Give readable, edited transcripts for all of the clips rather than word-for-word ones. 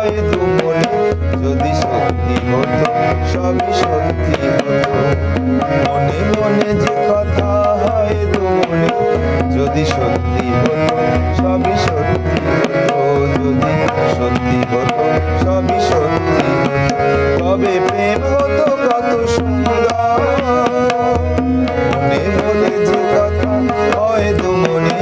হয় দুমনে যদি সত্যি হতো সবই সত্যি হতো। মনে মনে যে কথা হয় দুমনে যদি সত্যি হতো সবই সত্যি হতো। যদি সত্যি হতো সবই সত্যি হতো তবে প্রেম হতো কত সুন্দর। মনে মনে যে কথা হয় দুমনে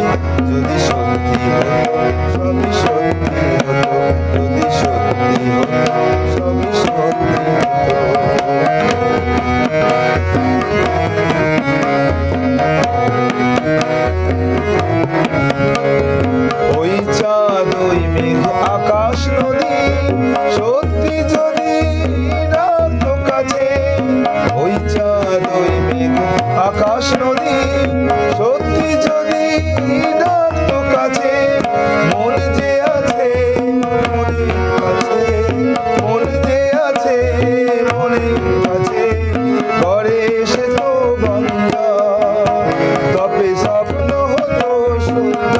যদি সত্যি হতো সবই সত্যি হতো। যদি সত্যি হতো সবই সত্যি হতো। ওই চাঁদ ওই মেঘ আকাশ নদী সত্যি যদি রাখতো কাছে। ওই চাঁদ ওই মেঘ আকাশ নদী সত্যি যদি রাখতো কাছে। মন যে আছে মনের কাছে, মন যে আছে মনের কাছে করে সে তো গঙ্গা তবে স্বপ্ন হতো সুন্দর।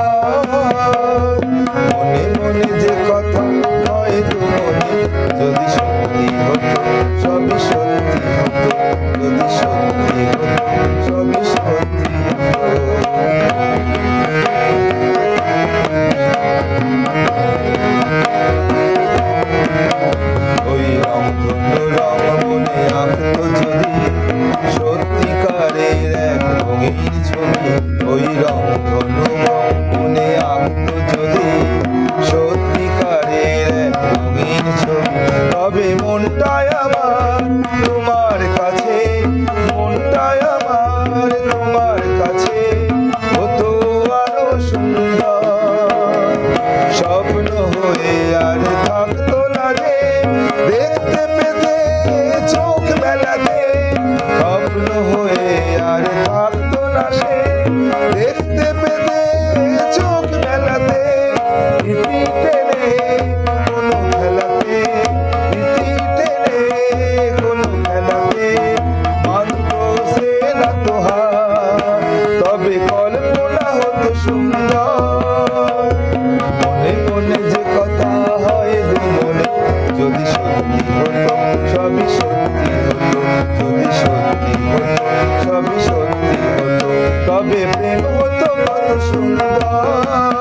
মনে মনে যে কথা হয় দুমনে যদি সত্যি হতো সবই সত্যি হতো। যদি সত্যি হতো সবই সত্যি হতো। ওই রংধনু রং মনে আঁকতো যদি সত্যিকারের এক রঙিন ছবি। ওই রংধনু রং মনে আঁকতো যদি সত্যিকারের এক রঙিন ছবি তবে মনটাই আমার তোমার কাছে, মনটাই আমার তোমার কাছে হতো আরো সুন্দর। স্বপ্ন হয়ে আর থাকতো না যে দেখতে পেতে চোখ মেলাতে। স্বপ্ন হয়ে আর থাকতো না সে দেখতে পেতে চোখ মেলাতে। ইতি টেনে কোনো খেলাতে, ইতি টেনে কোনো খেলাতে মানতো সে না তো হার তবে কল্পনা হতো সুন্দর। মনে মনে যে কথা হয় দুমনে যদি সত্যি হতো সবই সত্যি হতো। যদি সত্যি হতো সবই সত্যি হতো তবে প্রেম হতো কত সুন্দর।